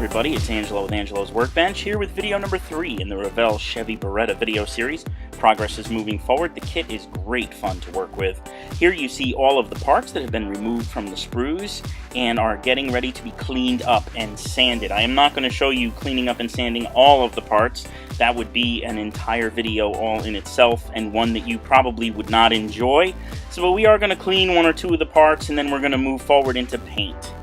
everybody, it's Angelo with Angelo's Workbench, here with video number 3 in the Revell Chevy Beretta video series. Progress is moving forward. The kit is great fun to work with. Here you see all of the parts that have been removed from the sprues and are getting ready to be cleaned up and sanded. I am not going to show you cleaning up and sanding all of the parts. That would be an entire video all in itself and one that you probably would not enjoy. So we are going to clean one or two of the parts and then we're going to move forward into paint.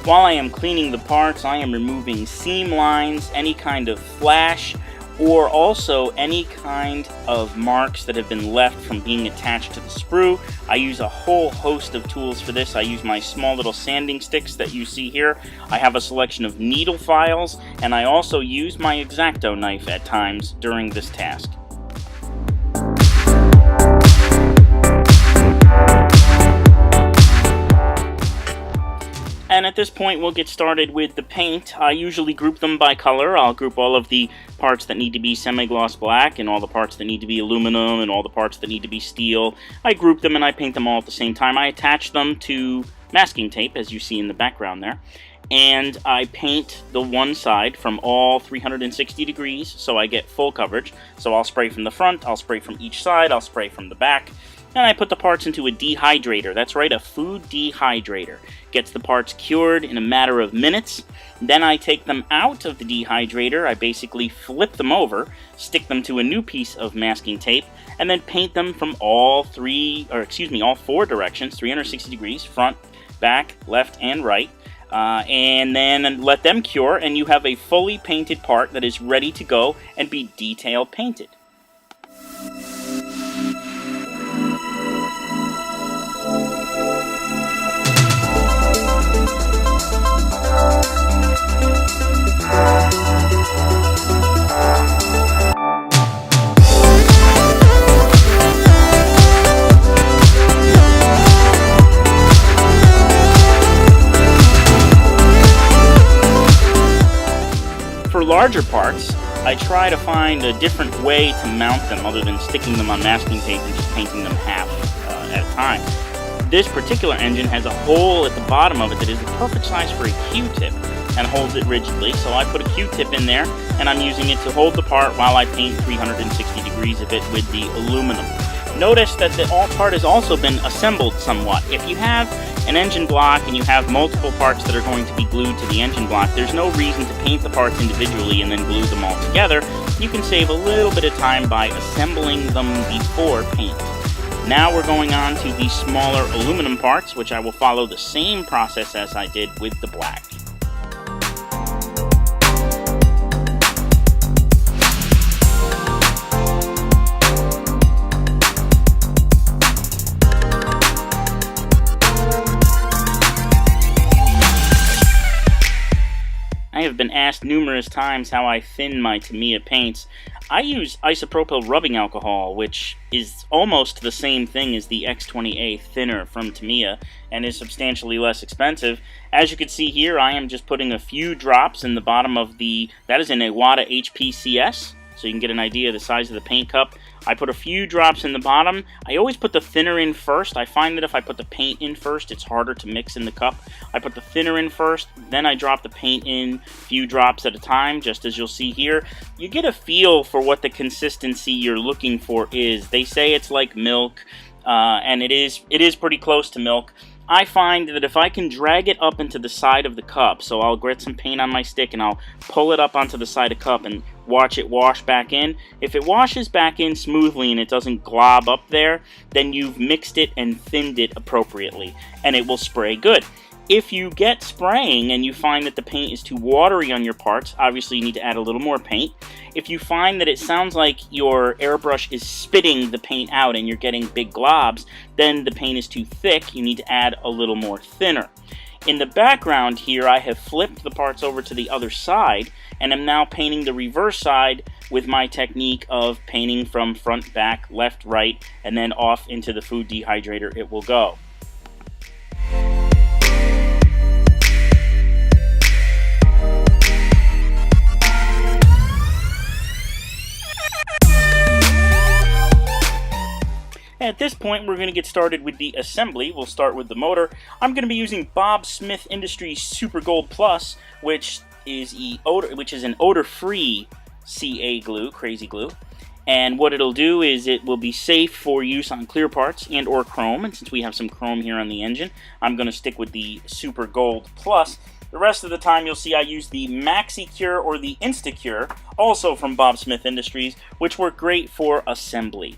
While I am cleaning the parts, I am removing seam lines, any kind of flash, or also any kind of marks that have been left from being attached to the sprue. I use a whole host of tools for this. I use my small little sanding sticks that you see here. I have a selection of needle files, and I also use my X-Acto knife at times during this task. And at this point, we'll get started with the paint. I usually group them by color. I'll group all of the parts that need to be semi-gloss black, and all the parts that need to be aluminum, and all the parts that need to be steel. I group them and I paint them all at the same time. I attach them to masking tape, as you see in the background there. And I paint the one side from all 360 degrees, so I get full coverage. So I'll spray from the front, I'll spray from each side, I'll spray from the back. And I put the parts into a dehydrator. That's right, a food dehydrator. Gets the parts cured in a matter of minutes. Then I take them out of the dehydrator. I basically flip them over, stick them to a new piece of masking tape, and then paint them from all four directions, 360 degrees, front, back, left, and right. And then let them cure, and you have a fully painted part that is ready to go and be detail painted. For larger parts, I try to find a different way to mount them other than sticking them on masking tape and just painting them half at a time. This particular engine has a hole at the bottom of it that is the perfect size for a Q-tip and holds it rigidly, so I put a Q-tip in there and I'm using it to hold the part while I paint 360 degrees of it with the aluminum. Notice that the part has also been assembled somewhat. If you have an engine block and you have multiple parts that are going to be glued to the engine block, there's no reason to paint the parts individually and then glue them all together. You can save a little bit of time by assembling them before paint. Now we're going on to the smaller aluminum parts, which I will follow the same process as I did with the black. I have been asked numerous times how I thin my Tamiya paints. I use isopropyl rubbing alcohol, which is almost the same thing as the X20A thinner from Tamiya and is substantially less expensive. As you can see here, I am just putting a few drops in the bottom of that is an Iwata HPCS, so you can get an idea of the size of the paint cup. I put a few drops in the bottom. I always put the thinner in first. I find that if I put the paint in first, it's harder to mix in the cup. I put the thinner in first, then I drop the paint in a few drops at a time, just as you'll see here. You get a feel for what the consistency you're looking for is. They say it's like milk, and it is pretty close to milk. I find that if I can drag it up into the side of the cup, so I'll get some paint on my stick and I'll pull it up onto the side of the cup and watch it wash back in. If it washes back in smoothly and it doesn't glob up there, then you've mixed it and thinned it appropriately, and it will spray good. If you get spraying and you find that the paint is too watery on your parts, obviously you need to add a little more paint. If you find that it sounds like your airbrush is spitting the paint out and you're getting big globs, then the paint is too thick, you need to add a little more thinner. In the background here, I have flipped the parts over to the other side, and am now painting the reverse side with my technique of painting from front, back, left, right, and then off into the food dehydrator it will go. At this point, we're going to get started with the assembly. We'll start with the motor. I'm going to be using Bob Smith Industries Super Gold Plus, which is an odor-free CA glue, crazy glue. And what it'll do is it will be safe for use on clear parts and or chrome. And since we have some chrome here on the engine, I'm going to stick with the Super Gold Plus. The rest of the time, you'll see I use the MaxiCure or the InstaCure, also from Bob Smith Industries, which work great for assembly.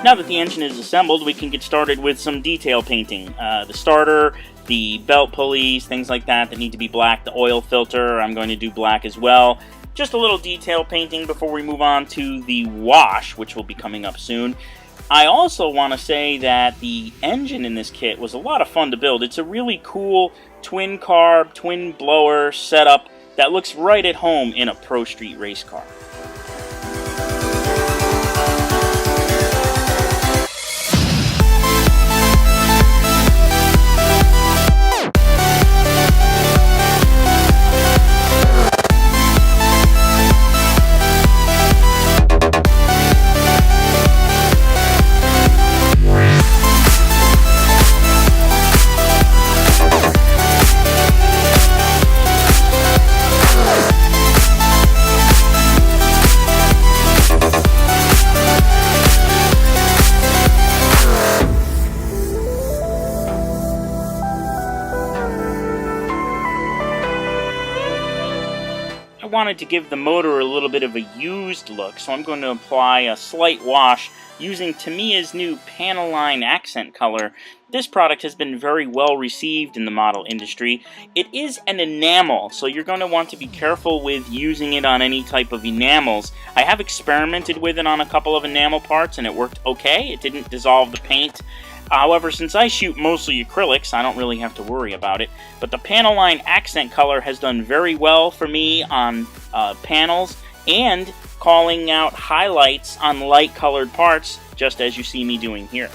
Now that the engine is assembled, we can get started with some detail painting. The starter, the belt pulleys, things like that need to be black. The oil filter, I'm going to do black as well. Just a little detail painting before we move on to the wash, which will be coming up soon. I also want to say that the engine in this kit was a lot of fun to build. It's a really cool twin carb, twin blower setup that looks right at home in a Pro Street race car. I wanted to give the motor a little bit of a used look, so I'm going to apply a slight wash using Tamiya's new Panaline accent color. This product has been very well received in the model industry. It is an enamel, so you're going to want to be careful with using it on any type of enamels. I have experimented with it on a couple of enamel parts and it worked okay. It didn't dissolve the paint. However, since I shoot mostly acrylics, I don't really have to worry about it. But the Panaline accent color has done very well for me on panels and calling out highlights on light-colored parts, just as you see me doing here.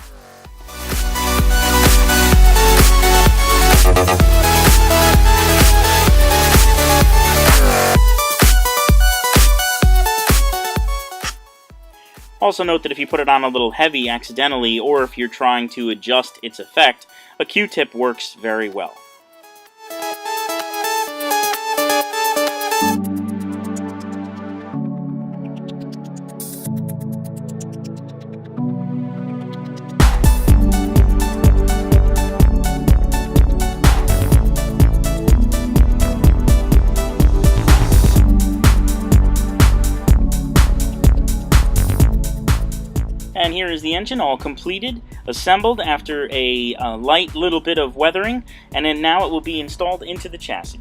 Also note that if you put it on a little heavy accidentally, or if you're trying to adjust its effect, a Q-tip works very well. And here is the engine all completed, assembled after a light little bit of weathering, and then now it will be installed into the chassis.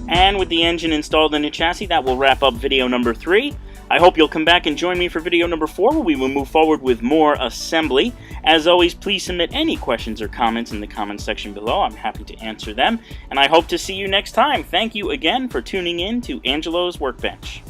And with the engine installed in the chassis, that will wrap up video number 3. I hope you'll come back and join me for video number 4, where we will move forward with more assembly. As always, please submit any questions or comments in the comments section below. I'm happy to answer them, and I hope to see you next time. Thank you again for tuning in to Angelo's Workbench.